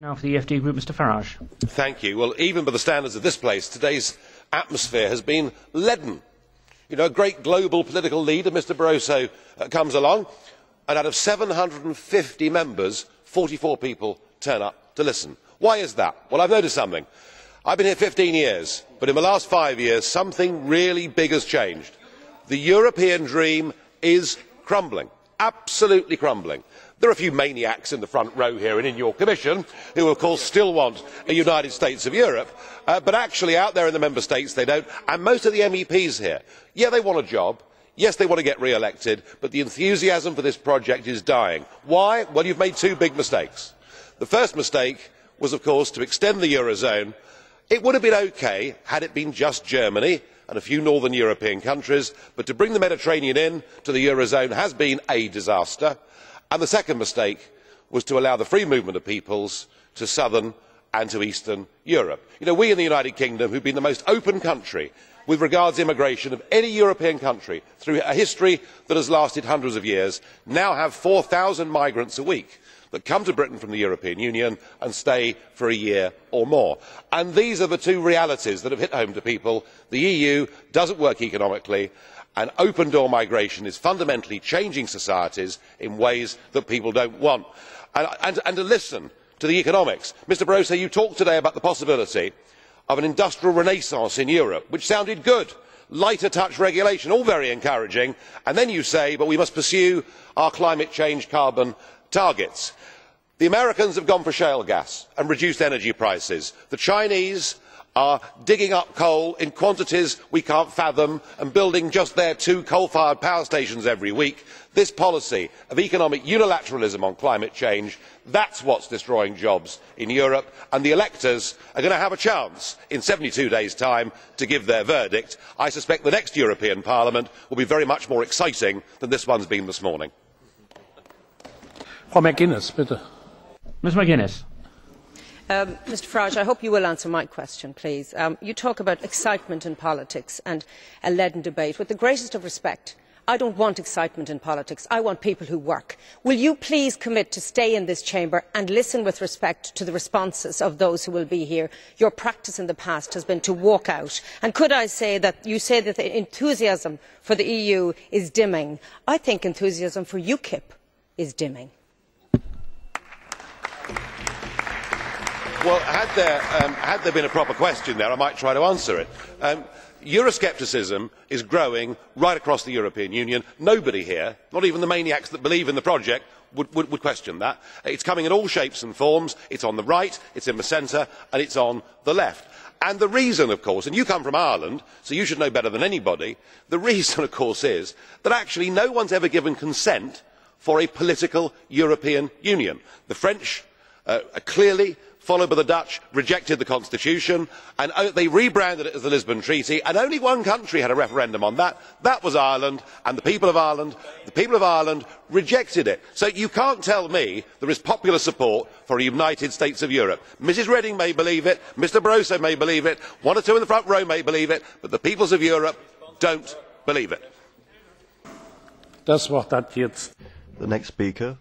Now for the EFD Group, Mr Farage. Thank you. Well, even by the standards of this place, today's atmosphere has been leaden. You know, a great global political leader, Mr Barroso, comes along, and out of 750 members, 44 people turn up to listen. Why is that? Well, I've noticed something. I've been here 15 years, but in the last 5 years, something really big has changed. The European dream is crumbling, absolutely crumbling. There are a few maniacs in the front row here and in your Commission who, of course, still want a United States of Europe, but actually out there in the Member States they don't, and most of the MEPs here, yeah, they want a job, yes, they want to get re-elected, but the enthusiasm for this project is dying. Why? Well, you've made two big mistakes. The first mistake was, of course, to extend the Eurozone. It would have been OK had it been just Germany and a few northern European countries, but to bring the Mediterranean in to the Eurozone has been a disaster. And the second mistake was to allow the free movement of peoples to southern and to eastern Europe. You know, we in the United Kingdom, who have been the most open country with regard to immigration of any European country through a history that has lasted hundreds of years, now have 4,000 migrants a week that come to Britain from the European Union and stay for a year or more. And these are the two realities that have hit home to people. The EU doesn't work economically, and open door migration is fundamentally changing societies in ways that people don't want. And to listen to the economics. Mr Barroso, you talked today about the possibility of an industrial renaissance in Europe, which sounded good. Lighter touch regulation, all very encouraging. And then you say, but we must pursue our climate change carbon targets. The Americans have gone for shale gas and reduced energy prices. The Chinese are digging up coal in quantities we can't fathom and building just their 2 coal-fired power stations every week. This policy of economic unilateralism on climate change, that's what's destroying jobs in Europe, and the electors are going to have a chance in 72 days' time to give their verdict. I suspect the next European Parliament will be very much more exciting than this one's been this morning. Frau McGuinness, bitte. Ms McGuinness. Mr Farage, I hope you will answer my question, please. You talk about excitement in politics and a leaden debate. With the greatest of respect, I don't want excitement in politics. I want people who work. Will you please commit to stay in this chamber and listen with respect to the responses of those who will be here? Your practice in the past has been to walk out. And could I say that you say that the enthusiasm for the EU is dimming? I think enthusiasm for UKIP is dimming. Well, had there been a proper question there, I might try to answer it. Euroscepticism is growing right across the European Union. Nobody here, not even the maniacs that believe in the project, would question that. It's coming in all shapes and forms. It's on the right, it's in the centre, and it's on the left. And the reason, of course, and you come from Ireland, so you should know better than anybody, the reason, of course, is that actually no one's ever given consent for a political European Union. The French clearly, followed by the Dutch, rejected the Constitution, and they rebranded it as the Lisbon Treaty, and only one country had a referendum on that. That was Ireland, and the people of Ireland rejected it. So you can't tell me there is popular support for a United States of Europe. Mrs Reding may believe it, Mr Barroso may believe it, one or two in the front row may believe it, but the peoples of Europe don't believe it. Das Wort hat jetzt the next speaker,